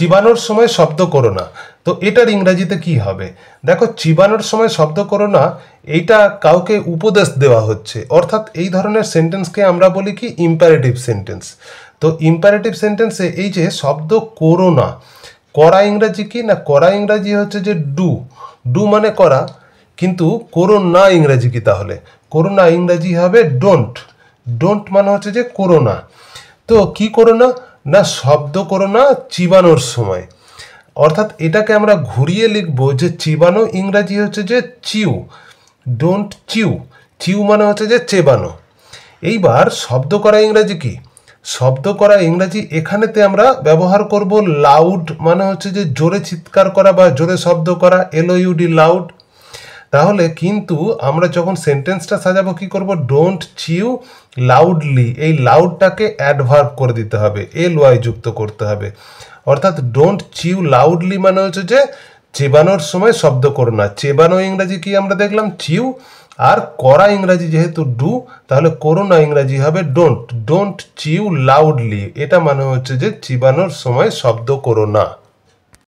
চিবানোর সময় শব্দ করো না। তো এটার ইংরাজিতে কি হবে? দেখো, চিবানোর সময় শব্দ করো না, এইটা কাউকে উপদেশ দেওয়া হচ্ছে, অর্থাৎ এই ধরনের সেন্টেন্সকে আমরা বলি কি ইম্পারেটিভ সেন্টেন্স। তো ইম্পারেটিভ সেন্টেন্সে এই যে শব্দ করো না, করা ইংরাজি কি না? করা ইংরাজি হচ্ছে যে ডু। ডু মানে করা, কিন্তু করো না ইংরাজি কি? তাহলে করো না ইংরাজি হবে ডোন্ট। ডোন্ট মানে হচ্ছে যে করো না। তো কি করো না? না শব্দ করো না চিবানোর সময়। অর্থাৎ এটাকে আমরা ঘুরিয়ে লিখবো যে চিবানো ইংরাজি হচ্ছে যে চিউ, ডোন্ট চিউ। চিউ মানে হচ্ছে যে চেবানো। এইবার শব্দ করা ইংরাজি কি? শব্দ করা ইংরাজি এখানেতে আমরা ব্যবহার করব লাউড, মানে হচ্ছে যে জোরে চিৎকার করা বা জোরে শব্দ করা, LOUD, লাউড। তাহলে কিন্তু আমরা যখন সেন্টেন্সটা সাজাবো কি করব? ডোন্ট চিউ লাউডলি, এই লাউডটাকে অ্যাডভার্ব করে দিতে হবে, LY যুক্ত করতে হবে। অর্থাৎ ডোন্ট চিউ লাউডলি মানে হচ্ছে যে চেবানোর সময় শব্দ করো না। চেবানো ইংরাজি কি আমরা দেখলাম? চিউ। আর করা ইংরাজি যেহেতু ডু, তাহলে করো না ইংরাজি হবে ডোন্ট। ডোন্ট চিউ লাউডলি, এটা মানে হচ্ছে যে চিবানোর সময় শব্দ করো না।